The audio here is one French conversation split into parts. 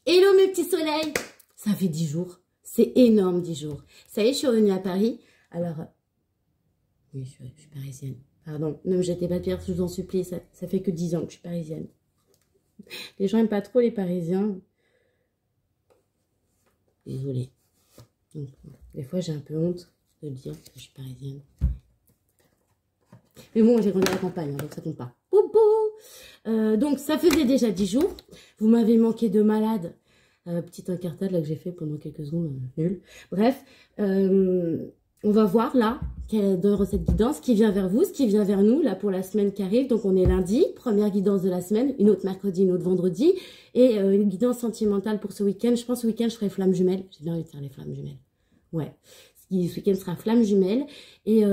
Hello mes petits soleils. Ça fait 10 jours. C'est énorme 10 jours. Ça y est, je suis revenue à Paris. Alors, oui, je suis parisienne. Pardon, ne me jetez pas de pierre, je vous en supplie. Ça fait que 10 ans que je suis parisienne. Les gens n'aiment pas trop les Parisiens. Désolée. Donc, des fois, j'ai un peu honte de dire que je suis parisienne. Mais bon, j'ai grandi à la campagne, donc ça compte pas. Donc, ça faisait déjà 10 jours. Vous m'avez manqué de malade. Petite incartade là que j'ai fait pendant quelques secondes. Nul. Bref, on va voir là, dans recette guidance, ce qui vient vers vous, ce qui vient vers nous, là, pour la semaine qui arrive. Donc, on est lundi, première guidance de la semaine, une autre mercredi, une autre vendredi. Et une guidance sentimentale pour ce week-end. Je pense ce week-end, je ferai flammes jumelles. J'ai bien envie de faire les flammes jumelles. Ouais. Ce week-end sera flammes jumelles. Et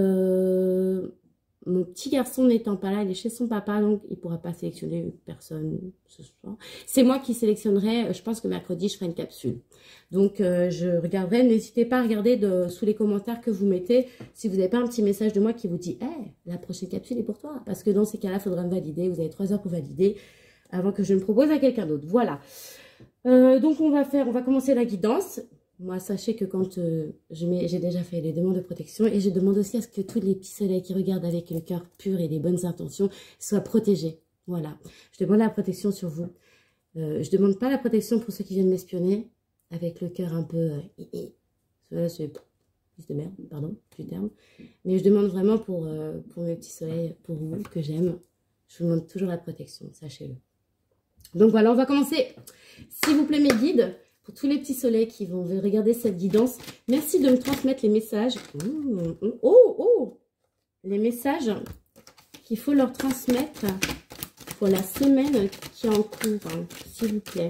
mon petit garçon n'étant pas là, il est chez son papa, donc il ne pourra pas sélectionner une personne ce soir. C'est moi qui sélectionnerai, je pense que mercredi, je ferai une capsule. Donc, je regarderai, n'hésitez pas à regarder sous les commentaires que vous mettez, si vous n'avez pas un petit message de moi qui vous dit « Hey, la prochaine capsule est pour toi ». Parce que dans ces cas-là, il faudra me valider, vous avez 3 heures pour valider, avant que je me propose à quelqu'un d'autre. Voilà. Donc, on va commencer la guidance. Moi, sachez que quand j'ai déjà fait les demandes de protection et je demande aussi à ce que tous les petits soleils qui regardent avec le cœur pur et les bonnes intentions soient protégés. Voilà. Je demande la protection sur vous. Je demande pas la protection pour ceux qui viennent m'espionner avec le cœur un peu... Cela, c'est... fils de merde, pardon, du terme. Mais je demande vraiment pour mes petits soleils, pour vous, que j'aime. Je vous demande toujours la protection, sachez-le. Donc voilà, on va commencer. S'il vous plaît, mes guides... Pour tous les petits soleils qui vont regarder cette guidance, merci de me transmettre les messages. Les messages qu'il faut leur transmettre pour la semaine qui est en cours, hein, s'il vous plaît.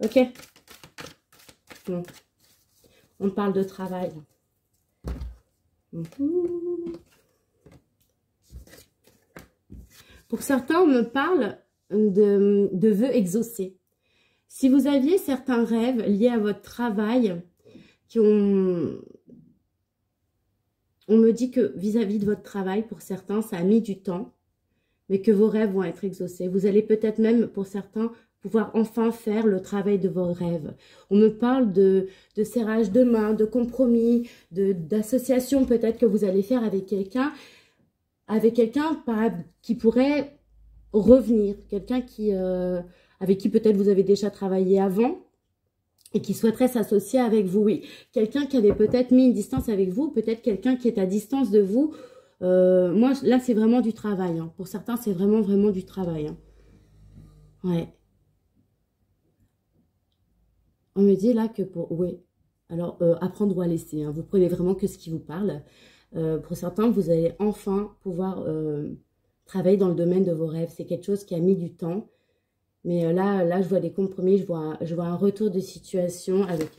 Ok. Bon. On parle de travail. Pour certains, on me parle de vœux exaucés. Si vous aviez certains rêves liés à votre travail, on me dit que vis-à-vis de votre travail, pour certains, ça a mis du temps, mais que vos rêves vont être exaucés. Vous allez peut-être même, pour certains, pouvoir enfin faire le travail de vos rêves. On me parle de serrage de main, de compromis, d'association peut-être que vous allez faire avec quelqu'un qui pourrait revenir, quelqu'un avec qui peut-être vous avez déjà travaillé avant et qui souhaiterait s'associer avec vous. Oui, quelqu'un qui avait peut-être mis une distance avec vous, peut-être quelqu'un qui est à distance de vous. Moi, là, c'est vraiment du travail. Hein. Pour certains, c'est vraiment du travail. Hein. Ouais. On me dit là que pour... Oui. Alors, apprendre ou à laisser. Hein. Vous prenez vraiment que ce qui vous parle. Pour certains, vous allez enfin pouvoir travailler dans le domaine de vos rêves. C'est quelque chose qui a mis du temps. Mais là, je vois des compromis, je vois un retour de situation avec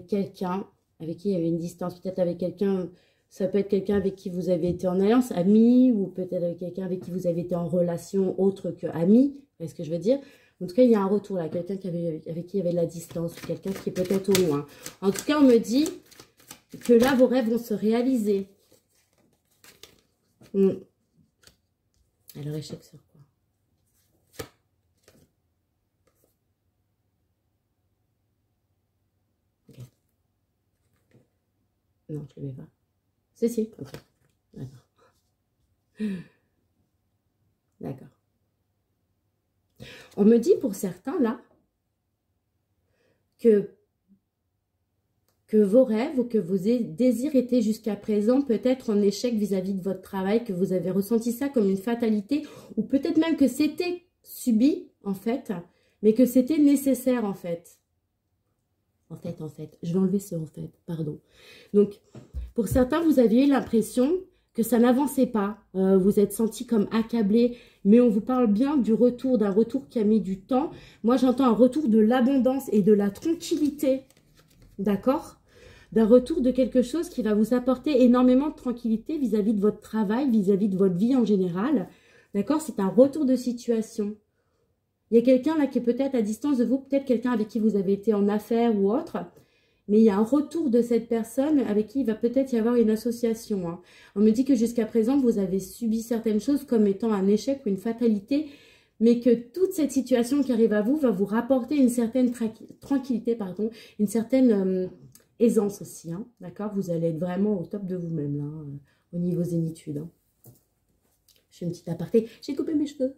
quelqu'un avec qui il y avait une distance. Peut-être avec quelqu'un, ça peut être quelqu'un avec qui vous avez été en alliance, ami, ou peut-être avec quelqu'un avec qui vous avez été en relation autre que ami, c'est ce que je veux dire. En tout cas, il y a un retour là, quelqu'un avec qui il y avait de la distance, quelqu'un qui est peut-être au loin. En tout cas, on me dit que là, vos rêves vont se réaliser. Alors, échec sur quoi? Ok. Non, je ne le mets pas. Si. Ok. D'accord. D'accord. On me dit pour certains, là, que vos rêves ou que vos désirs étaient jusqu'à présent peut-être en échec vis-à-vis de votre travail, que vous avez ressenti ça comme une fatalité, ou peut-être même que c'était subi, en fait, mais que c'était nécessaire, en fait. En fait, je vais enlever ce « en fait », pardon. Donc, pour certains, vous aviez eu l'impression que ça n'avançait pas, vous êtes senti comme accablé, mais on vous parle bien d'un retour qui a mis du temps. Moi, j'entends un retour de l'abondance et de la tranquillité, d'accord ? D'un retour de quelque chose qui va vous apporter énormément de tranquillité vis-à-vis de votre travail, vis-à-vis de votre vie en général. D'accord? C'est un retour de situation. Il y a quelqu'un là qui est peut-être à distance de vous, peut-être quelqu'un avec qui vous avez été en affaires ou autre, mais il y a un retour de cette personne avec qui il va peut-être y avoir une association. Hein. On me dit que jusqu'à présent, vous avez subi certaines choses comme étant un échec ou une fatalité, mais que toute cette situation qui arrive à vous va vous rapporter une certaine tranquillité, pardon, une certaine aisance aussi. Hein, d'accord? Vous allez être vraiment au top de vous-même, là, au niveau zénitude. Hein. Je fais une petite aparté. J'ai coupé mes cheveux.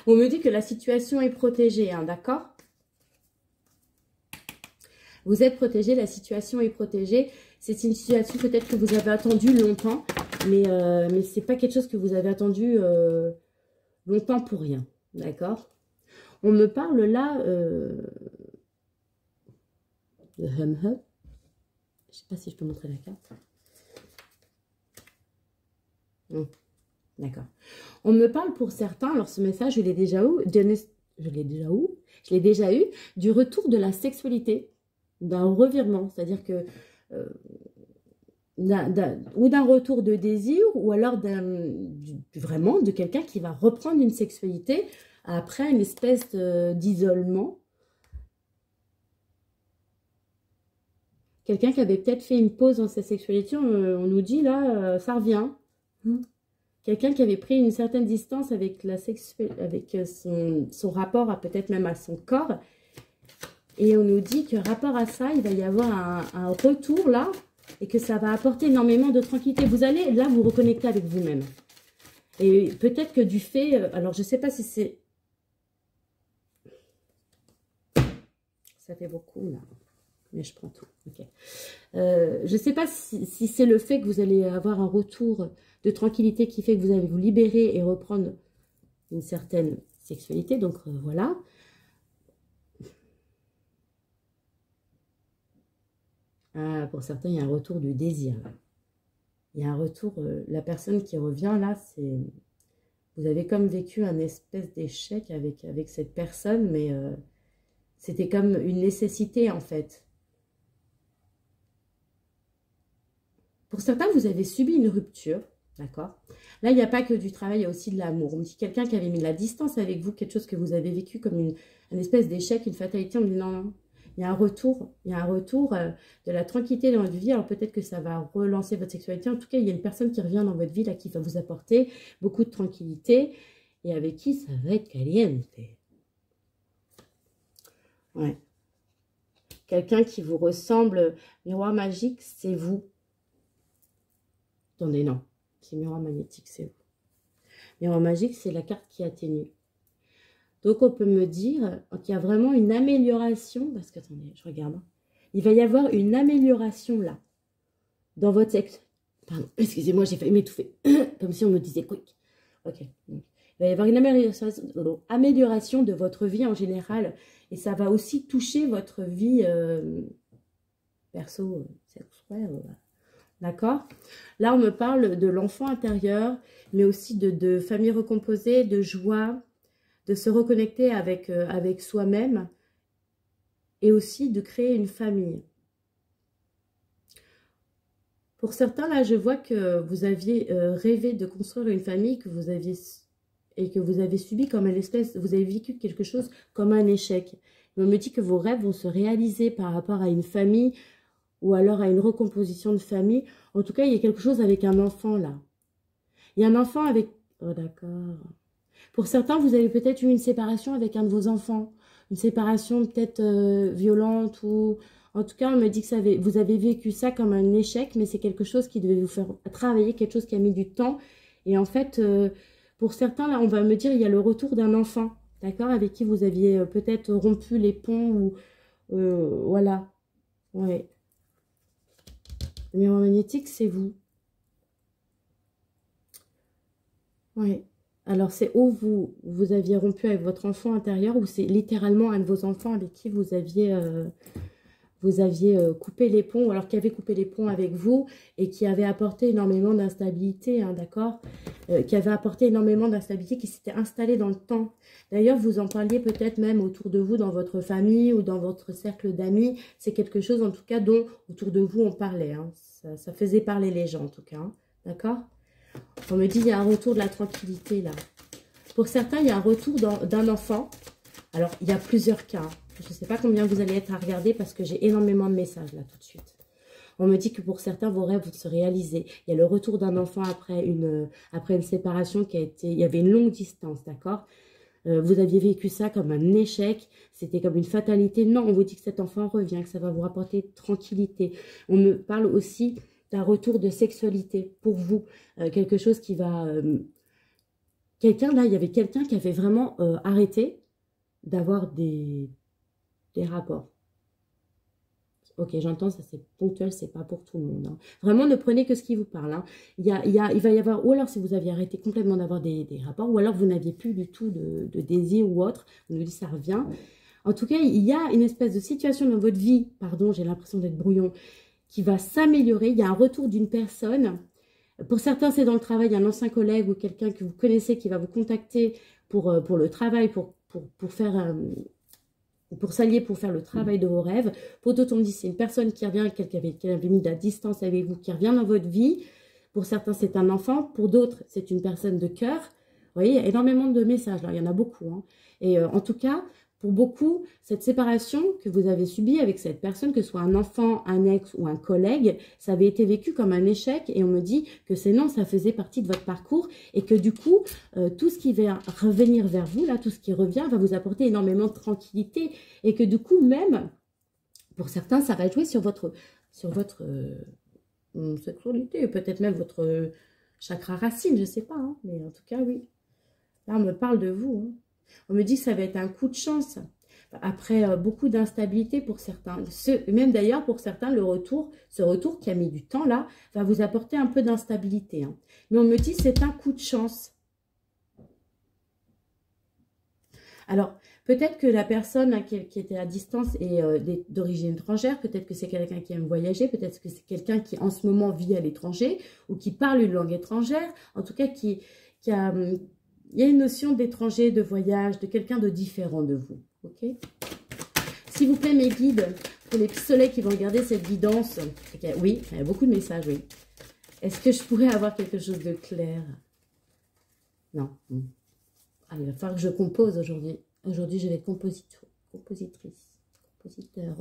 On me dit que la situation est protégée, hein, d'accord? Vous êtes protégé, la situation est protégée. C'est une situation peut-être que vous avez attendu longtemps, mais ce n'est pas quelque chose que vous avez attendu longtemps pour rien, d'accord? On me parle là de hum. Je ne sais pas si je peux montrer la carte. D'accord. On me parle pour certains, alors ce message, je l'ai déjà eu, du retour de la sexualité, d'un revirement, c'est-à-dire que ou d'un retour de désir, ou alors vraiment de quelqu'un qui va reprendre une sexualité après une espèce d'isolement. Quelqu'un qui avait peut-être fait une pause dans sa sexualité, on nous dit là, ça revient. Quelqu'un qui avait pris une certaine distance avec son rapport, peut-être même à son corps. Et on nous dit que rapport à ça, il va y avoir un retour là, et que ça va apporter énormément de tranquillité. Vous allez là vous reconnecter avec vous-même. Et peut-être que du fait, alors je ne sais pas si c'est... Ça fait beaucoup là, mais je prends tout. Okay. Je ne sais pas si c'est le fait que vous allez avoir un retour de tranquillité qui fait que vous allez vous libérer et reprendre une certaine sexualité. Donc voilà. Pour certains, il y a un retour du désir. Il y a un retour, la personne qui revient là, c'est... Vous avez comme vécu un espèce d'échec avec cette personne, mais c'était comme une nécessité en fait. Pour certains, vous avez subi une rupture, d'accord? Là, il n'y a pas que du travail, il y a aussi de l'amour. On me dit quelqu'un qui avait mis de la distance avec vous, quelque chose que vous avez vécu comme une espèce d'échec, une fatalité. On me dit non, non. Il y a un retour de la tranquillité dans votre vie. Alors peut-être que ça va relancer votre sexualité. En tout cas, il y a une personne qui revient dans votre vie là, qui va vous apporter beaucoup de tranquillité et avec qui ça va être caliente. Ouais. Quelqu'un qui vous ressemble, miroir magique, c'est vous. Attendez, non. C'est miroir magnétique, c'est vous. Miroir magique, c'est la carte qui atténue. Donc, on peut me dire qu'il y a vraiment une amélioration. Parce que, attendez, je regarde. Hein. Il va y avoir une amélioration là. Dans votre sexe. Pardon, excusez-moi, j'ai failli m'étouffer. Comme si on me disait quick. Ok. Donc, il va y avoir une amélioration de votre vie en général. Et ça va aussi toucher votre vie perso, sexuelle. D'accord? Là, on me parle de l'enfant intérieur, mais aussi de famille recomposée, de joie, de se reconnecter avec soi-même et aussi de créer une famille. Pour certains, là, je vois que vous aviez rêvé de construire une famille que vous avez subi comme une espèce, vous avez vécu quelque chose comme un échec. On me dit que vos rêves vont se réaliser par rapport à une famille ou alors à une recomposition de famille. En tout cas, il y a quelque chose avec un enfant là. Il y a un enfant avec... Oh d'accord. Pour certains, vous avez peut-être eu une séparation avec un de vos enfants. Une séparation peut-être violente ou... En tout cas, on me dit que vous avez vécu ça comme un échec, mais c'est quelque chose qui devait vous faire travailler, quelque chose qui a mis du temps. Et en fait, pour certains, là, on va me dire il y a le retour d'un enfant, d'accord, avec qui vous aviez peut-être rompu les ponts ou... voilà. Ouais. Le miroir magnétique, c'est vous. Oui. Alors, c'est où vous aviez rompu avec votre enfant intérieur ou c'est littéralement un de vos enfants avec qui vous aviez coupé les ponts ou alors qui avait coupé les ponts avec vous et qui avait apporté énormément d'instabilité, hein, d'accord, qui avait apporté énormément d'instabilité, qui s'était installé dans le temps. D'ailleurs, vous en parliez peut-être même autour de vous, dans votre famille ou dans votre cercle d'amis. C'est quelque chose, en tout cas, dont autour de vous, on parlait. Hein. Ça faisait parler les gens, en tout cas. Hein, d'accord? On me dit, il y a un retour de la tranquillité, là. Pour certains, il y a un retour d'un enfant. Alors, il y a plusieurs cas. Je ne sais pas combien vous allez être à regarder parce que j'ai énormément de messages là tout de suite. On me dit que pour certains, vos rêves vont se réaliser. Il y a le retour d'un enfant après une séparation qui a été... Il y avait une longue distance, d'accord? Vous aviez vécu ça comme un échec, c'était comme une fatalité. Non, on vous dit que cet enfant revient, que ça va vous rapporter tranquillité. On me parle aussi d'un retour de sexualité pour vous. Quelque chose qui va... quelqu'un, là, il y avait quelqu'un qui avait vraiment arrêté d'avoir des rapports. Ok, j'entends, ça c'est ponctuel, c'est pas pour tout le monde. Hein. Vraiment, ne prenez que ce qui vous parle. Hein. Il va y avoir, ou alors si vous aviez arrêté complètement d'avoir des rapports, ou alors vous n'aviez plus du tout de désir ou autre, on nous dit ça revient. En tout cas, il y a une espèce de situation dans votre vie, pardon, j'ai l'impression d'être brouillon, qui va s'améliorer. Il y a un retour d'une personne. Pour certains, c'est dans le travail, il y a un ancien collègue ou quelqu'un que vous connaissez qui va vous contacter pour le travail, pour faire... pour s'allier, pour faire le travail de vos rêves. Pour d'autres, on me dit c'est une personne qui revient, quelqu'un qui avait mis de la distance avec vous, qui revient dans votre vie. Pour certains, c'est un enfant. Pour d'autres, c'est une personne de cœur. Vous voyez, il y a énormément de messages là, il y en a beaucoup. Hein. Et en tout cas, pour beaucoup, cette séparation que vous avez subie avec cette personne, que ce soit un enfant, un ex ou un collègue, ça avait été vécu comme un échec et on me dit que c'est non, ça faisait partie de votre parcours et que du coup, tout ce qui va revenir vers vous, là, tout ce qui revient va vous apporter énormément de tranquillité et que du coup, même, pour certains, ça va jouer sur votre sexualité, peut-être même votre chakra racine, je ne sais pas, hein, mais en tout cas, oui. Là, on me parle de vous, hein. On me dit que ça va être un coup de chance. Après beaucoup d'instabilité pour certains. Même d'ailleurs, pour certains, ce retour qui a mis du temps là, va vous apporter un peu d'instabilité. Hein. Mais on me dit que c'est un coup de chance. Alors, peut-être que la personne hein, qui était à distance est d'origine étrangère. Peut-être que c'est quelqu'un qui aime voyager. Peut-être que c'est quelqu'un qui en ce moment vit à l'étranger ou qui parle une langue étrangère. En tout cas, qui a... Il y a une notion d'étranger, de voyage, de quelqu'un de différent de vous. Ok? S'il vous plaît, mes guides, pour les petits soleils qui vont regarder cette guidance, okay, oui, il y a beaucoup de messages, oui. Est-ce que je pourrais avoir quelque chose de clair? Non. Ah, il va falloir que je compose aujourd'hui. Aujourd'hui, je vais être compositrice. Compositeur.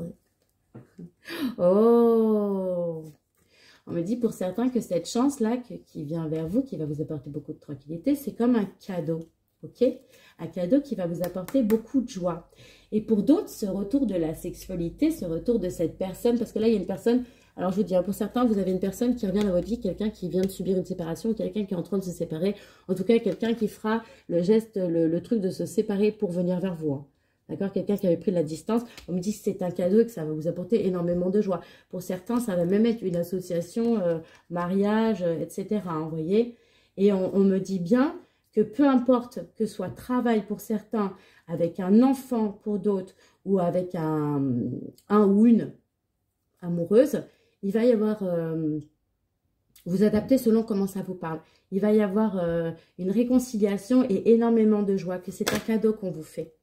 Oh! On me dit pour certains que cette chance-là qui vient vers vous, qui va vous apporter beaucoup de tranquillité, c'est comme un cadeau, ok? Un cadeau qui va vous apporter beaucoup de joie. Et pour d'autres, ce retour de la sexualité, ce retour de cette personne, parce que là, il y a une personne, alors je vous dis, hein, pour certains, vous avez une personne qui revient dans votre vie, quelqu'un qui vient de subir une séparation, quelqu'un qui est en train de se séparer, en tout cas, quelqu'un qui fera le geste, le truc de se séparer pour venir vers vous, hein. D'accord, quelqu'un qui avait pris de la distance, on me dit que c'est un cadeau et que ça va vous apporter énormément de joie. Pour certains, ça va même être une association, mariage, etc. Hein, vous voyez. Et on me dit bien que peu importe que ce soit travail pour certains, avec un enfant pour d'autres, ou avec un ou une amoureuse, il va y avoir... vous adaptez selon comment ça vous parle. Il va y avoir une réconciliation et énormément de joie, que c'est un cadeau qu'on vous fait.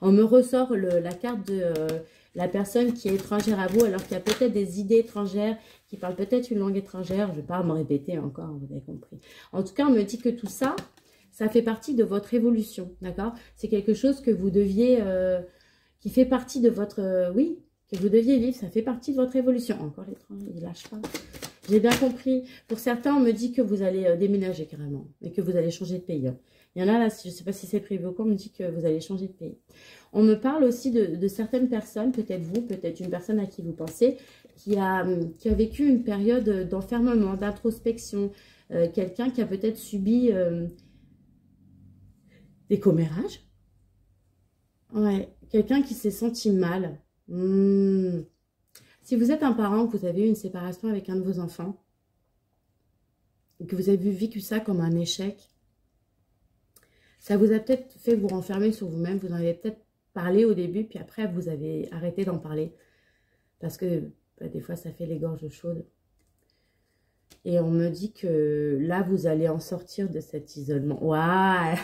On me ressort la carte de la personne qui est étrangère à vous, alors qu'il y a peut-être des idées étrangères, qui parlent peut-être une langue étrangère. Je ne vais pas me répéter encore, vous avez compris. En tout cas, on me dit que tout ça, ça fait partie de votre évolution, d'accord? C'est quelque chose que vous deviez, qui fait partie de votre, oui, que vous deviez vivre, ça fait partie de votre évolution. Encore l'étranger, il ne lâche pas. J'ai bien compris. Pour certains, on me dit que vous allez déménager carrément, et que vous allez changer de pays. Il y en a là, je ne sais pas si c'est prévu ou quoi, on me dit que vous allez changer de pays. On me parle aussi de certaines personnes, peut-être vous, peut-être une personne à qui vous pensez, qui a vécu une période d'enfermement, d'introspection. Quelqu'un qui a peut-être subi des commérages. Ouais, quelqu'un qui s'est senti mal. Si vous êtes un parent, que vous avez eu une séparation avec un de vos enfants, et que vous avez vécu ça comme un échec, ça vous a peut-être fait vous renfermer sur vous-même. Vous en avez peut-être parlé au début, puis après, vous avez arrêté d'en parler. Parce que bah, des fois, ça fait les gorges chaudes. Et on me dit que là, vous allez en sortir de cet isolement. Ouais.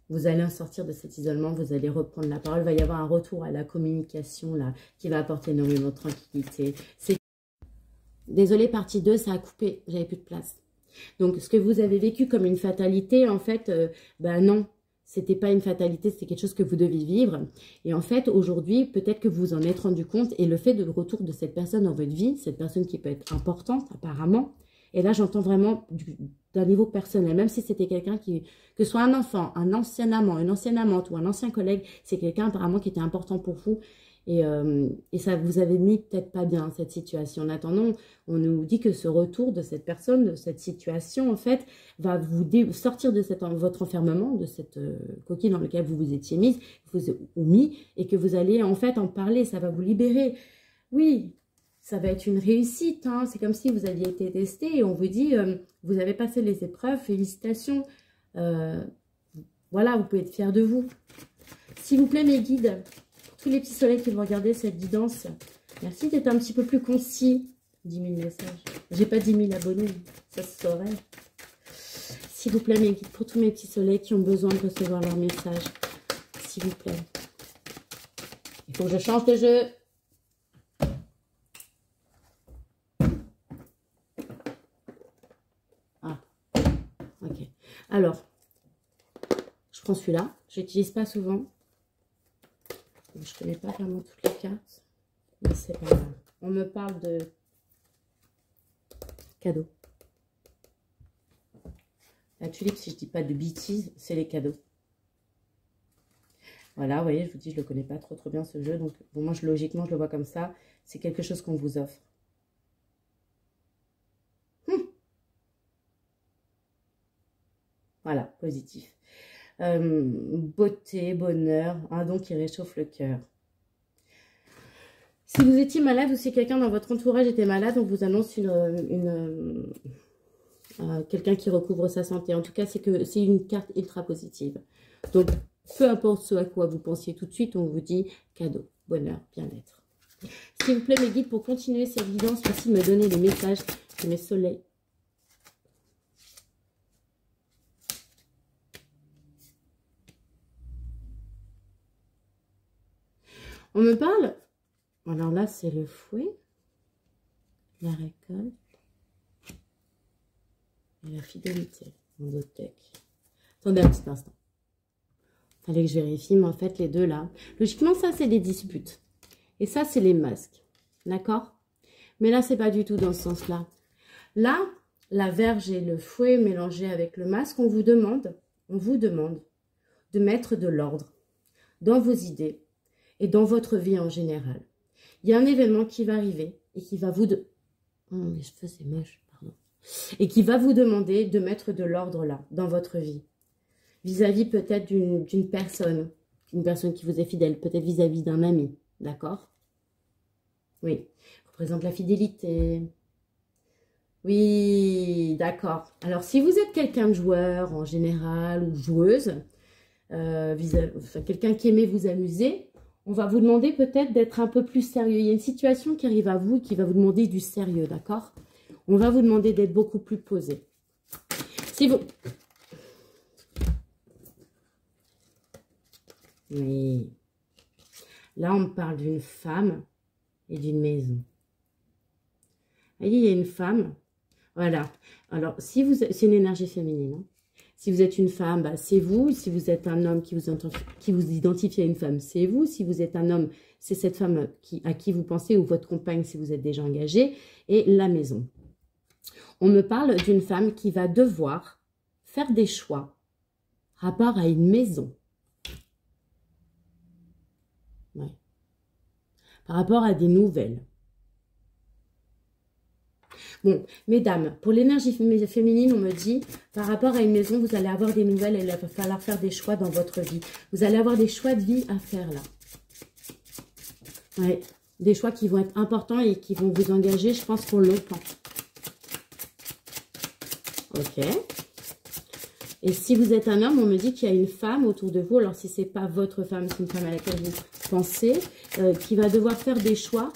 Vous allez en sortir de cet isolement, vous allez reprendre la parole. Il va y avoir un retour à la communication, là, qui va apporter énormément de tranquillité. Désolée, partie 2, ça a coupé. J'avais plus de place. Donc, ce que vous avez vécu comme une fatalité, en fait, ben non. C'était pas une fatalité, c'était quelque chose que vous deviez vivre. Et en fait, aujourd'hui, peut-être que vous vous en êtes rendu compte. Et le fait de retour de cette personne dans votre vie, cette personne qui peut être importante apparemment. Et là, j'entends vraiment d'un niveau personnel. Même si c'était quelqu'un que ce soit un enfant, un ancien amant, une ancienne amante ou un ancien collègue, c'est quelqu'un apparemment qui était important pour vous. Et ça vous avait mis peut-être pas bien cette situation. En attendant, on nous dit que ce retour de cette personne, de cette situation, en fait, va vous sortir de votre enfermement, de cette coquille dans laquelle vous vous étiez mis, et que vous allez en fait en parler. Ça va vous libérer. Oui, ça va être une réussite. Hein. C'est comme si vous aviez été testé et on vous dit, vous avez passé les épreuves, félicitations. Voilà, vous pouvez être fiers de vous. S'il vous plaît, mes guides, tous les petits soleils qui vont regarder cette guidance, merci d'être un petit peu plus concis. 10 000 messages. J'ai pas 10 000 abonnés, ça se saurait. S'il vous plaît, mes guides, pour tous mes petits soleils qui ont besoin de recevoir leur message, s'il vous plaît. Il faut que je change de jeu. Ah, ok. Alors, je prends celui-là. Je n'utilise pas souvent. Je ne connais pas vraiment toutes les cartes, mais c'est pas grave. On me parle de cadeaux. La tulipe, si je ne dis pas de bêtises, c'est les cadeaux. Voilà, vous voyez, je vous dis, je ne le connais pas trop bien ce jeu. Donc, bon, moi, logiquement, je le vois comme ça. C'est quelque chose qu'on vous offre. Voilà, positif. Beauté, bonheur, un don qui réchauffe le cœur. Si vous étiez malade ou si quelqu'un dans votre entourage était malade, on vous annonce quelqu'un qui recouvre sa santé. En tout cas, c'est une carte ultra positive. Donc, peu importe ce à quoi vous pensiez tout de suite, on vous dit cadeau, bonheur, bien-être. S'il vous plaît, mes guides, pour continuer cette guidance, merci de me donner les messages de mes soleils. On me parle, alors là, c'est le fouet, la récolte et la fidélité. Mon deck. Attendez un petit instant. Fallait que je vérifie, mais en fait, les deux là. Logiquement, ça, c'est des disputes. Et ça, c'est les masques. D'accord? Mais là, c'est pas du tout dans ce sens-là. Là, la verge et le fouet mélangés avec le masque, on vous demande de mettre de l'ordre dans vos idées et dans votre vie en général. Il y a un événement qui va arriver et qui va vous... Oh, mes cheveux, c'est moche, pardon. Et qui va vous demander de mettre de l'ordre là, dans votre vie. Vis-à-vis peut-être d'une personne, une personne qui vous est fidèle, peut-être vis-à-vis d'un ami, d'accord? Oui, représente la fidélité. Oui, d'accord. Alors, si vous êtes quelqu'un de joueur en général ou joueuse, quelqu'un qui aimait vous amuser, on va vous demander peut-être d'être un peu plus sérieux. Il y a une situation qui arrive à vous et qui va vous demander du sérieux, d'accord? On va vous demander d'être beaucoup plus posé. Si vous... Oui. Là, on me parle d'une femme et d'une maison. Il y a une femme. Voilà. Alors, si vous... c'est une énergie féminine, hein. Si vous êtes une femme, bah, c'est vous. Si vous êtes un homme qui vous identifie à une femme, c'est vous. Si vous êtes un homme, c'est cette femme à qui vous pensez ou votre compagne si vous êtes déjà engagé. Et la maison. On me parle d'une femme qui va devoir faire des choix rapport à une maison. Ouais. Par rapport à des nouvelles. Bon, mesdames, pour l'énergie féminine, on me dit, par rapport à une maison, vous allez avoir des nouvelles et il va falloir faire des choix dans votre vie. Vous allez avoir des choix de vie à faire là. Ouais, des choix qui vont être importants et qui vont vous engager, je pense, pour longtemps. Ok. Et si vous êtes un homme, on me dit qu'il y a une femme autour de vous. Alors, si ce n'est pas votre femme, c'est une femme à laquelle vous pensez, qui va devoir faire des choix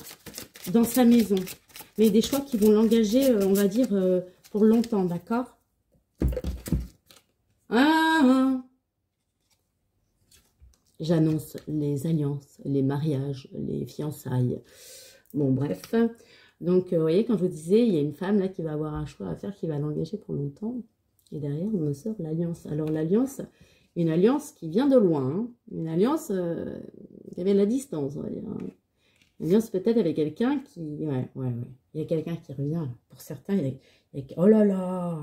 dans sa maison. Mais des choix qui vont l'engager, on va dire, pour longtemps, d'accord? J'annonce les alliances, les mariages, les fiançailles. Bon, bref. Donc, vous voyez, quand je vous disais, il y a une femme là qui va avoir un choix à faire, qui va l'engager pour longtemps. Et derrière, on me sort l'alliance. Alors, l'alliance, Une alliance qui vient de loin. Hein. Une alliance qui avait de la distance, on va dire. Hein. Une alliance peut-être avec quelqu'un qui... Ouais. Il y a quelqu'un qui revient. Là. Pour certains, oh là là!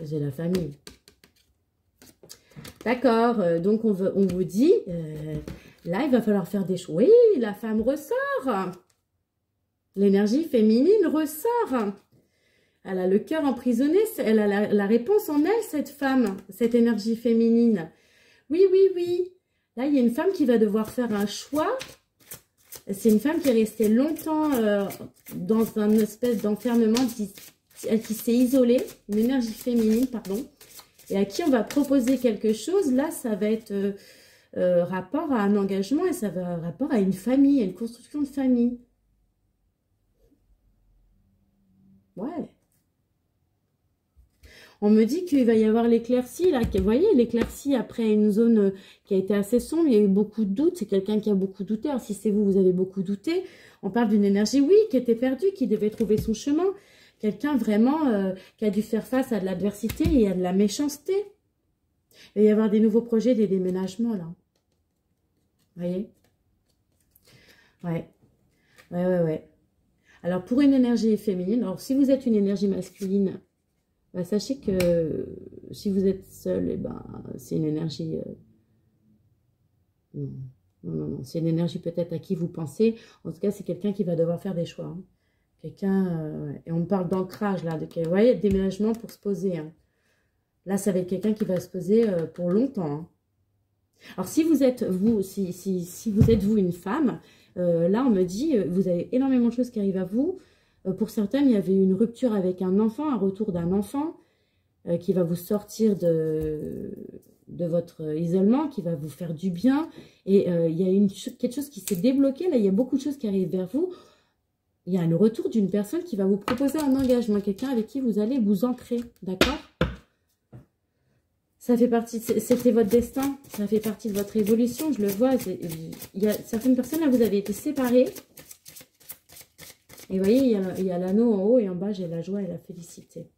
C'est la famille. D'accord, donc on vous dit, là, il va falloir faire des choix. Oui, la femme ressort. L'énergie féminine ressort. Elle a le cœur emprisonné, elle a la réponse en elle, cette femme, cette énergie féminine. Oui. Là, il y a une femme qui va devoir faire un choix. C'est une femme qui est restée longtemps dans un espèce d'enfermement, qui s'est isolée, une énergie féminine, pardon, et à qui on va proposer quelque chose. Là, ça va être rapport à un engagement et ça va rapport à une famille, à une construction de famille. Ouais. On me dit qu'il va y avoir l'éclaircie, là. Vous voyez, l'éclaircie après une zone qui a été assez sombre. Il y a eu beaucoup de doutes. C'est quelqu'un qui a beaucoup douté. Alors, si c'est vous, vous avez beaucoup douté. On parle d'une énergie, oui, qui était perdue, qui devait trouver son chemin. Quelqu'un vraiment qui a dû faire face à de l'adversité et à de la méchanceté. Il va y avoir des nouveaux projets, des déménagements, là. Vous voyez? Ouais. Alors, pour une énergie féminine, alors si vous êtes une énergie masculine, bah, sachez que si vous êtes seul, eh ben, c'est une énergie... Non. C'est une énergie peut-être à qui vous pensez. En tout cas, c'est quelqu'un qui va devoir faire des choix. Hein. Quelqu'un... et on parle d'ancrage, là. Vous voyez, déménagement pour se poser. Hein. Là, ça va être quelqu'un qui va se poser pour longtemps. Hein. Alors, si vous êtes, si vous êtes, vous, une femme, là, on me dit, vous avez énormément de choses qui arrivent à vous. Pour certains, il y avait une rupture avec un enfant, un retour d'un enfant qui va vous sortir de votre isolement, qui va vous faire du bien. Et il y a quelque chose qui s'est débloqué. Là, il y a beaucoup de choses qui arrivent vers vous. Il y a le retour d'une personne qui va vous proposer un engagement, quelqu'un avec qui vous allez vous ancrer, d'accord? Ça fait partie, c'était votre destin, ça fait partie de votre évolution, je le vois. Il y a certaines personnes, là, vous avez été séparés. Et vous voyez, il y a l'anneau en haut et en bas, j'ai la joie et la félicité.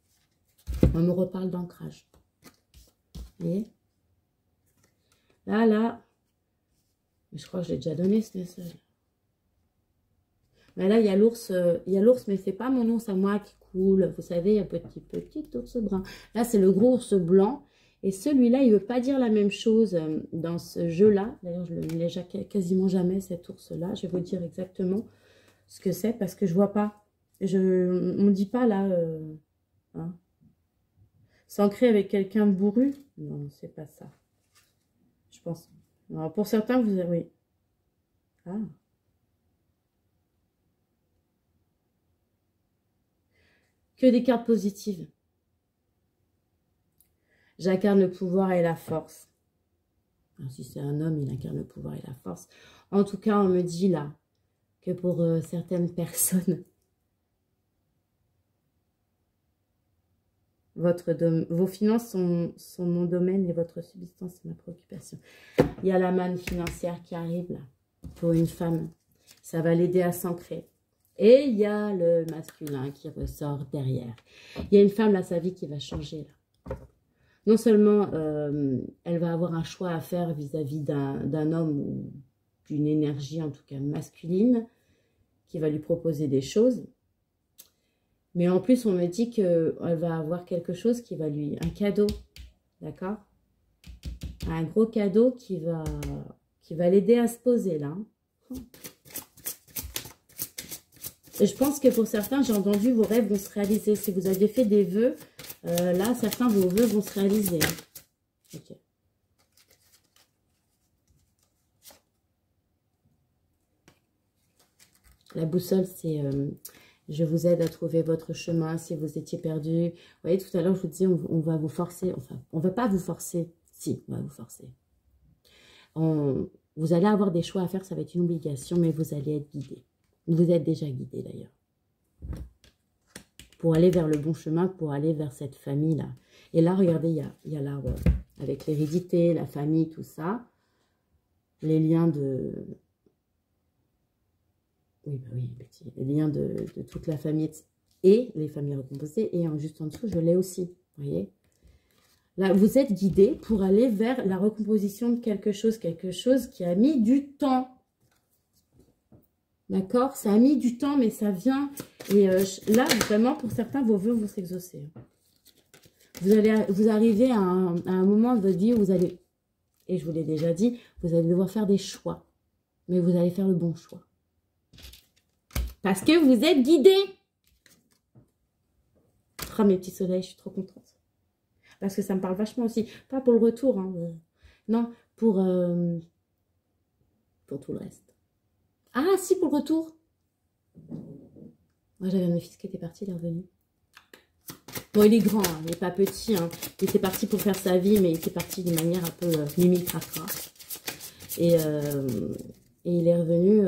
On me reparle d'ancrage. Vous voyez? Là, je crois que j'ai déjà donné ce message. Mais là, il y a l'ours, mais c'est pas mon ours à moi qui coule. Vous savez, un petit ours brun. Là, c'est le gros ours blanc. Et celui-là, il ne veut pas dire la même chose dans ce jeu-là. D'ailleurs, je ne le mets quasiment jamais, cet ours-là. Je vais vous dire exactement ce que c'est parce que je ne vois pas. On ne dit pas là. Hein. S'ancrer avec quelqu'un de bourru. Non, c'est pas ça. Je pense. Alors, pour certains, vous avez... Oui. Ah. Que des cartes positives. J'incarne le pouvoir et la force. Alors, si c'est un homme, il incarne le pouvoir et la force. En tout cas, on me dit là que pour certaines personnes, vos finances sont mon domaine et votre subsistance, c'est ma préoccupation. Il y a la manne financière qui arrive là pour une femme. Ça va l'aider à s'ancrer. Et il y a le masculin qui ressort derrière. Il y a une femme là, sa vie qui va changer là. Non seulement elle va avoir un choix à faire vis-à-vis d'un homme ou d'une énergie, en tout cas masculine, qui va lui proposer des choses. Mais en plus, on me dit qu'elle va avoir quelque chose qui va lui... Un cadeau, d'accord? Un gros cadeau qui va l'aider à se poser, là. Et je pense que pour certains, j'ai entendu, vos rêves vont se réaliser. Si vous aviez fait des vœux, là, certains, vos vœux vont se réaliser. Ok. La boussole, c'est... je vous aide à trouver votre chemin si vous étiez perdu. Vous voyez, tout à l'heure, je vous disais, on va vous forcer. Enfin, on ne va pas vous forcer. Si, on va vous forcer. Vous allez avoir des choix à faire, ça va être une obligation, mais vous allez être guidé. Vous êtes déjà guidé, d'ailleurs. Pour aller vers le bon chemin, pour aller vers cette famille-là. Et là, regardez, il y a l'arbre avec l'hérédité, la famille, tout ça. Les liens de... Oui, bah oui, les liens de toute la famille et les familles recomposées. Et juste en dessous, je l'ai aussi, vous voyez. Là, vous êtes guidé pour aller vers la recomposition de quelque chose qui a mis du temps. D'accord? Ça a mis du temps, mais ça vient. Et là, vraiment, pour certains, vos vœux vont s'exaucer. Vous arrivez à un moment de votre vie où vous allez, et je vous l'ai déjà dit, vous allez devoir faire des choix. Mais vous allez faire le bon choix. Parce que vous êtes guidé. Oh, mes petits soleils, je suis trop contente. Parce que ça me parle vachement aussi. Pas pour le retour, hein, non, pour tout le reste. Ah, si, pour le retour. Moi, j'avais un de mes fils qui était parti, il est revenu. Bon, il est grand, hein, il n'est pas petit. Hein. Il était parti pour faire sa vie, mais il était parti d'une manière un peu mimi cracra. Et il est revenu.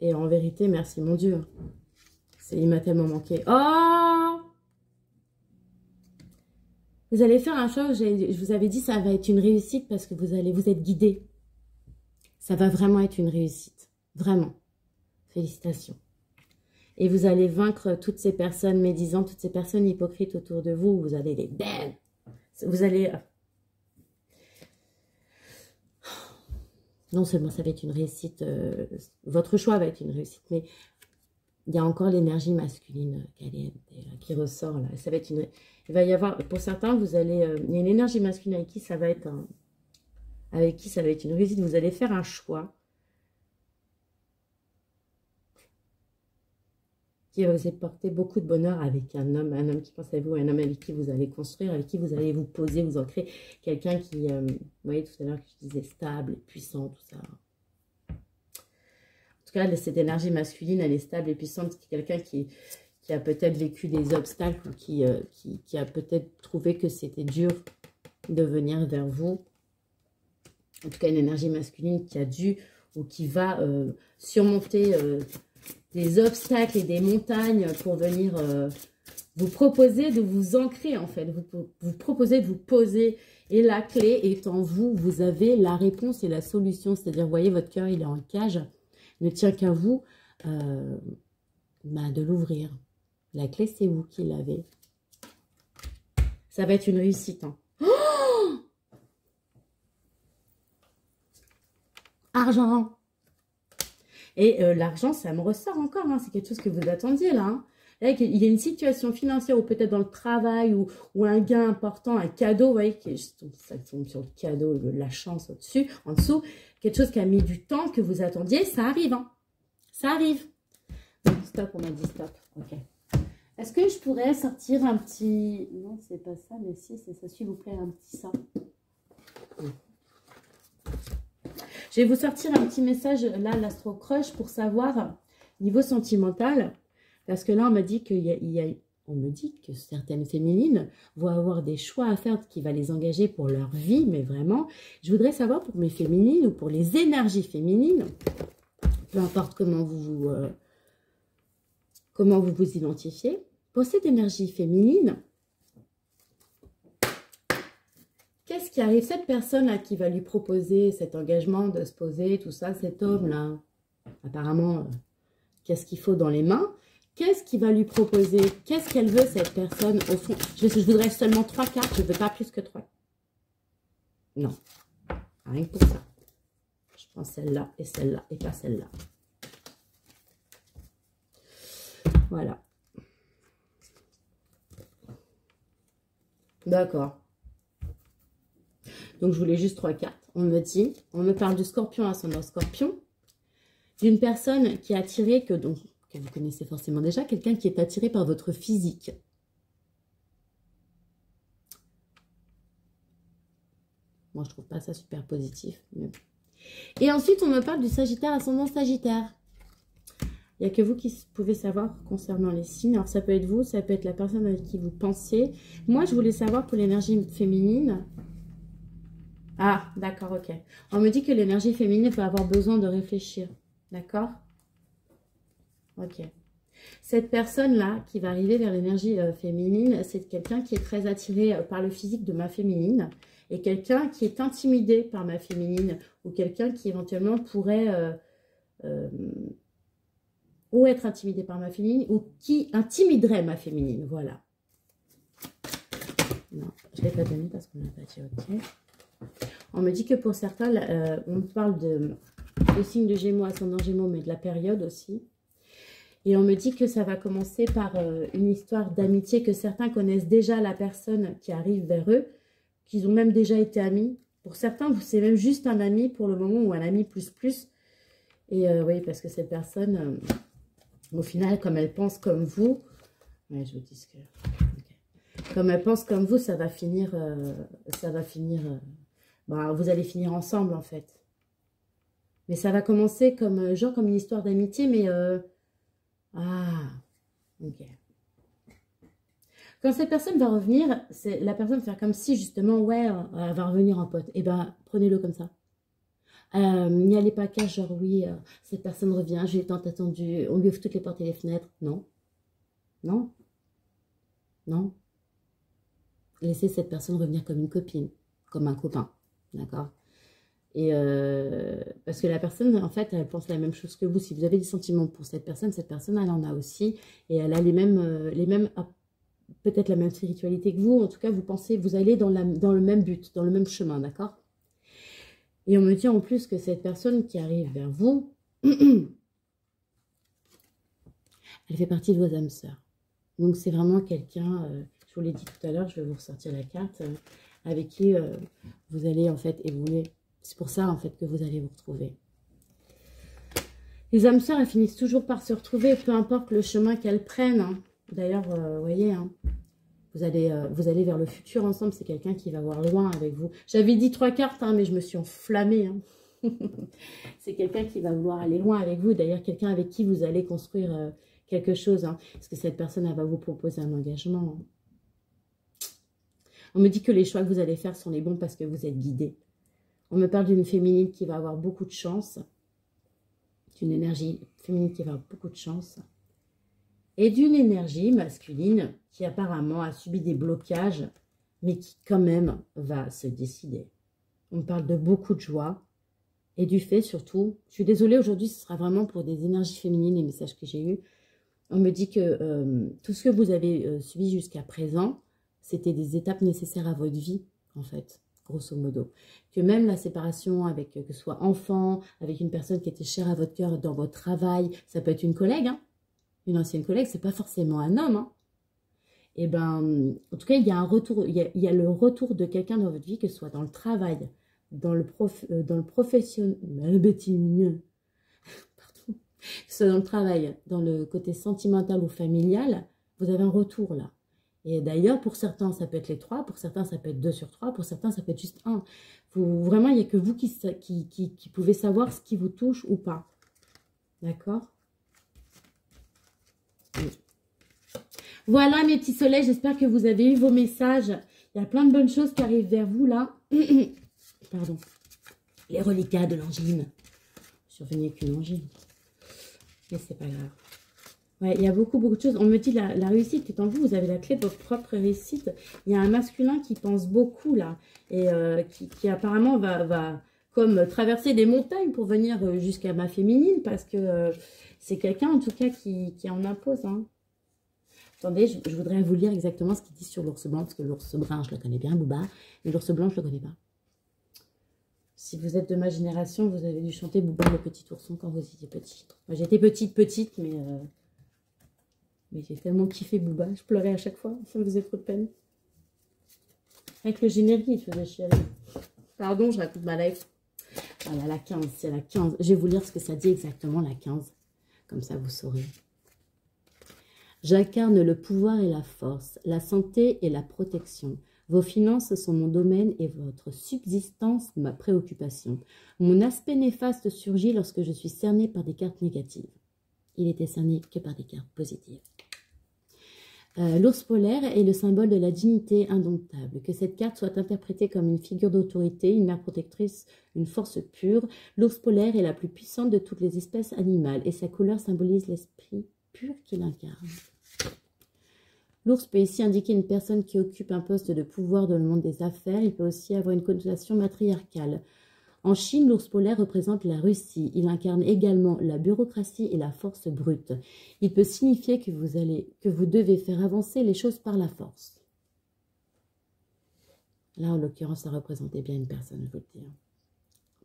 Et en vérité, merci mon Dieu. Il m'a tellement manqué. Oh! Vous allez faire un choix, je vous avais dit, ça va être une réussite parce que vous êtes guidé. Ça va vraiment être une réussite. Vraiment. Félicitations. Et vous allez vaincre toutes ces personnes médisantes, toutes ces personnes hypocrites autour de vous. Vous allez les belles. Vous allez... Non seulement ça va être une réussite, votre choix va être une réussite, mais il y a encore l'énergie masculine qui ressort là. Ça va être une... Il va y avoir, pour certains, vous allez... il y a une énergie masculine avec qui ça va être une réussite. Vous allez faire un choix qui va vous apporter beaucoup de bonheur avec un homme qui pense à vous, un homme avec qui vous allez construire, avec qui vous allez vous poser, vous ancrer. Quelqu'un qui, vous voyez tout à l'heure que je disais stable, puissant, tout ça. En tout cas, cette énergie masculine, elle est stable et puissante. C'est quelqu'un qui a peut-être vécu des obstacles ou qui a peut-être trouvé que c'était dur de venir vers vous. En tout cas, une énergie masculine qui a dû ou qui va surmonter des obstacles et des montagnes pour venir vous proposer de vous ancrer en fait. Vous proposer de vous poser. Et la clé est en vous. Vous avez la réponse et la solution. C'est-à-dire, vous voyez, votre cœur, il est en cage. Ne tient qu'à vous de l'ouvrir. La clé, c'est vous qui l'avez. Ça va être une réussite. Hein. Oh, argent. Et l'argent, ça me ressort encore. Hein. C'est quelque chose que vous attendiez là. Hein. Là, il y a une situation financière ou peut-être dans le travail ou un gain important, un cadeau. Vous voyez, ça tombe sur le cadeau, la chance au-dessus, en dessous. Quelque chose qui a mis du temps que vous attendiez, ça arrive. Hein. Ça arrive. Donc, stop, on m'a dit stop. Ok. Est-ce que je pourrais sortir un petit... Non, c'est pas ça, mais si, c'est ça, s'il vous plaît, un petit ça. Je vais vous sortir un petit message, là, l'Astro Crush, pour savoir, niveau sentimental, parce que là, on m'a dit on me dit que certaines féminines vont avoir des choix à faire qui va les engager pour leur vie, mais vraiment, je voudrais savoir pour mes féminines ou pour les énergies féminines, peu importe comment vous vous identifiez, pour cette énergie féminine, qu'est-ce qui arrive? Cette personne-là qui va lui proposer cet engagement de se poser, tout ça, cet homme-là, apparemment, qu'est-ce qu'il faut dans les mains? Qu'est-ce qu'il va lui proposer? Qu'est-ce qu'elle veut, cette personne, au fond? Je voudrais seulement 3 cartes, je ne veux pas plus que 3. Non, rien que pour ça. Je prends celle-là, et pas celle-là. Voilà. D'accord. Donc, je voulais juste 3 cartes. On me parle du scorpion, ascendant scorpion. D'une personne qui est attirée, que vous connaissez forcément déjà, quelqu'un qui est attiré par votre physique. Moi, je trouve pas ça super positif. Mais... Et ensuite, on me parle du Sagittaire, ascendant Sagittaire. Il n'y a que vous qui pouvez savoir concernant les signes. Alors, ça peut être vous, ça peut être la personne avec qui vous pensez. Moi, je voulais savoir pour l'énergie féminine. Ah, d'accord, ok. On me dit que l'énergie féminine peut avoir besoin de réfléchir. D'accord? Ok. Cette personne-là qui va arriver vers l'énergie féminine, c'est quelqu'un qui est très attiré par le physique de ma féminine et quelqu'un qui est intimidé par ma féminine ou quelqu'un qui éventuellement pourrait... ou être intimidé par ma féminine, ou qui intimiderait ma féminine, voilà. Non, je ne l'ai pas donné parce qu'on n'a pas dit ok. On me dit que pour certains, on parle de signe de Gémeaux, ascendant Gémeaux, mais de la période aussi. Et on me dit que ça va commencer par une histoire d'amitié, que certains connaissent déjà la personne qui arrive vers eux, qu'ils ont même déjà été amis. Pour certains, c'est même juste un ami pour le moment, ou un ami plus plus. Et oui, parce que cette personne, au final, comme elle pense comme vous, ouais, je vous dis ce que... Okay. Comme elle pense comme vous, ça va finir, bah, vous allez finir ensemble en fait. Mais ça va commencer comme, genre comme une histoire d'amitié, mais... ah, ok. Quand cette personne va revenir, c'est la personne va faire comme si justement, ouais, elle va revenir en pote. Eh ben, prenez-le comme ça. N'y allez pas qu'à genre, oui, cette personne revient, j'ai tant attendu, on lui ouvre toutes les portes et les fenêtres. Non, non, non. Laissez cette personne revenir comme une copine, comme un copain, d'accord? Et parce que la personne, en fait, elle pense la même chose que vous. Si vous avez des sentiments pour cette personne, elle en a aussi. Et elle a les mêmes peut-être la même spiritualité que vous. En tout cas, vous pensez, vous allez dans le même but, dans le même chemin, d'accord? Et on me dit en plus que cette personne qui arrive vers vous, elle fait partie de vos âmes sœurs. Donc, c'est vraiment quelqu'un, je vous l'ai dit tout à l'heure, je vais vous ressortir la carte, avec qui vous allez en fait évoluer. C'est pour ça en fait que vous allez vous retrouver. Les âmes sœurs, elles finissent toujours par se retrouver, peu importe le chemin qu'elles prennent. Hein. D'ailleurs, vous voyez, hein, vous allez vers le futur ensemble. C'est quelqu'un qui va voir loin avec vous. J'avais dit 3 cartes, hein, mais je me suis enflammée. Hein. C'est quelqu'un qui va vouloir aller loin avec vous. D'ailleurs, quelqu'un avec qui vous allez construire quelque chose. Hein, parce que cette personne, elle va vous proposer un engagement. Hein. On me dit que les choix que vous allez faire sont les bons parce que vous êtes guidé. On me parle d'une féminine qui va avoir beaucoup de chance. D'une énergie féminine qui va avoir beaucoup de chance. Et d'une énergie masculine qui apparemment a subi des blocages, mais qui quand même va se décider. On me parle de beaucoup de joie et du fait surtout, je suis désolée aujourd'hui, ce sera vraiment pour des énergies féminines, les messages que j'ai eus. On me dit que tout ce que vous avez subi jusqu'à présent, c'était des étapes nécessaires à votre vie, en fait, grosso modo. Que même la séparation avec, que ce soit enfant, avec une personne qui était chère à votre cœur dans votre travail, ça peut être une collègue, hein, une ancienne collègue, c'est pas forcément un homme. Hein. Et ben, en tout cas, il y a un retour, il y a le retour de quelqu'un dans votre vie, que ce soit dans le travail, dans le professionnel, pardon, que ce soit dans le travail, dans le côté sentimental ou familial, vous avez un retour là. Et d'ailleurs, pour certains, ça peut être les 3, pour certains, ça peut être 2 sur 3, pour certains, ça peut être juste 1. Vraiment, il n'y a que vous qui pouvez savoir ce qui vous touche ou pas. D'accord? Oui. Voilà, mes petits soleils, j'espère que vous avez eu vos messages. Il y a plein de bonnes choses qui arrivent vers vous, là. Pardon. Les reliquats de l'angine. Je suis revenue avec une angine. Mais c'est pas grave. Ouais, il y a beaucoup de choses. On me dit la réussite est en vous. Vous avez la clé de votre propre réussite. Il y a un masculin qui pense beaucoup là. Et qui apparemment va comme traverser des montagnes pour venir jusqu'à ma féminine. Parce que c'est quelqu'un en tout cas qui en impose. Hein. Attendez, je voudrais vous lire exactement ce qu'il dit sur l'ours blanc. Parce que l'ours brun, je le connais bien, Booba. Mais l'ours blanc, je le connais pas. Si vous êtes de ma génération, vous avez dû chanter Booba le petit ourson quand vous étiez petit. Moi, j'étais petite, mais j'ai tellement kiffé Booba. Je pleurais à chaque fois. Ça me faisait trop de peine. Avec le générique, il faisait chialer. Pardon, je raconte ma life. Voilà, la 15, c'est la 15. Je vais vous lire ce que ça dit exactement, la 15. Comme ça, vous saurez. J'incarne le pouvoir et la force, la santé et la protection. Vos finances sont mon domaine et votre subsistance ma préoccupation. Mon aspect néfaste surgit lorsque je suis cerné par des cartes négatives. Il était cerné que par des cartes positives. L'ours polaire est le symbole de la dignité indomptable. Que cette carte soit interprétée comme une figure d'autorité, une mère protectrice, une force pure. L'ours polaire est la plus puissante de toutes les espèces animales et sa couleur symbolise l'esprit pur qu'il incarne. L'ours peut ici indiquer une personne qui occupe un poste de pouvoir dans le monde des affaires. Il peut aussi avoir une connotation matriarcale. En Chine, l'ours polaire représente la Russie. Il incarne également la bureaucratie et la force brute. Il peut signifier que vous devez faire avancer les choses par la force. Là, en l'occurrence, ça représentait bien une personne, je veux le dire.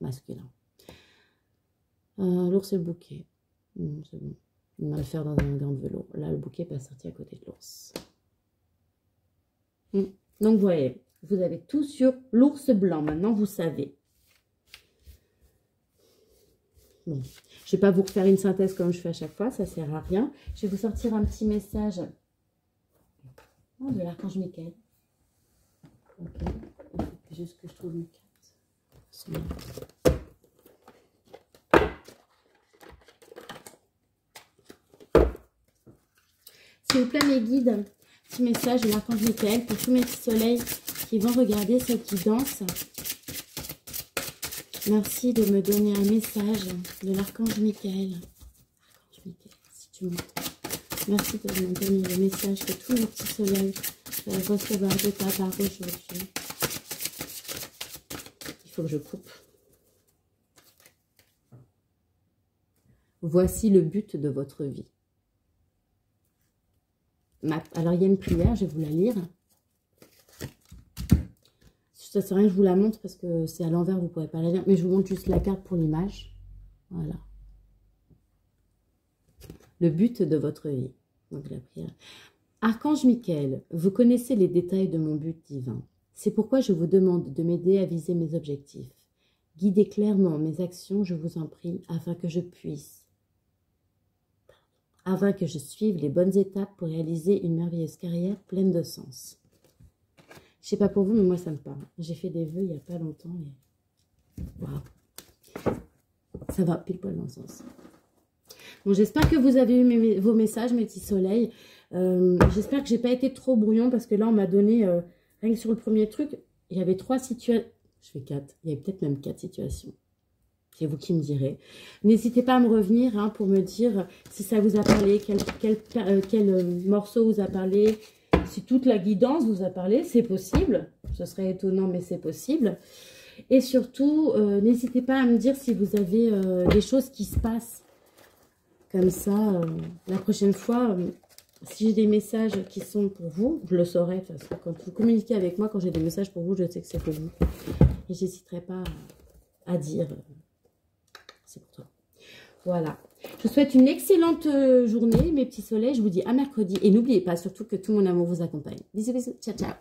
Masculin. L'ours et le bouquet. C'est bon. Il va le faire dans un gant de velours. Là, le bouquet n'est pas sorti à côté de l'ours. Donc, vous voyez, vous avez tout sur l'ours blanc. Maintenant, vous savez. Bon, je ne vais pas vous refaire une synthèse comme je fais à chaque fois. Ça ne sert à rien. Je vais vous sortir un petit message de l'archange Michael. Ok. Il faut juste que je trouve une carte. S'il vous plaît, mes guides, petit message de l'archange Michael pour tous mes petits soleils qui vont regarder ceux qui dansent. Merci de me donner un message de l'archange Michael. Archange Michael, si tu m'entends. Merci de me donner le message que tous mes petits soleils peuvent recevoir de ta part aujourd'hui. Il faut que je coupe. Voici le but de votre vie. Alors, il y a une prière, je vais vous la lire. Ça sert à rien que je vous la montre parce que c'est à l'envers, vous ne pourrez pas la lire. Mais je vous montre juste la carte pour l'image. Voilà. Le but de votre vie. Donc, la prière. Archange Michael, vous connaissez les détails de mon but divin. C'est pourquoi je vous demande de m'aider à viser mes objectifs. Guidez clairement mes actions, je vous en prie, afin que je suive les bonnes étapes pour réaliser une merveilleuse carrière pleine de sens. Je sais pas pour vous, mais moi ça me parle. J'ai fait des vœux il n'y a pas longtemps et waouh, ça va pile poil dans le sens. Bon, j'espère que vous avez eu vos messages, mes petits soleils. J'espère que j'ai pas été trop brouillon parce que là on m'a donné rien que sur le premier truc, il y avait 3 situations. Je fais 4. Il y avait peut-être même 4 situations. C'est vous qui me direz. N'hésitez pas à me revenir pour me dire si ça vous a parlé, quel morceau vous a parlé, si toute la guidance vous a parlé. C'est possible. Ce serait étonnant, mais c'est possible. Et surtout, n'hésitez pas à me dire si vous avez des choses qui se passent. Comme ça, la prochaine fois, si j'ai des messages qui sont pour vous, je le saurai. Parce que quand vous communiquez avec moi, quand j'ai des messages pour vous, je sais que c'est pour vous. Et je n'hésiterai pas à dire... c'est pour toi. Voilà. Je vous souhaite une excellente journée, mes petits soleils. Je vous dis à mercredi. Et n'oubliez pas surtout que tout mon amour vous accompagne. Bisous, bisous. Ciao, ciao.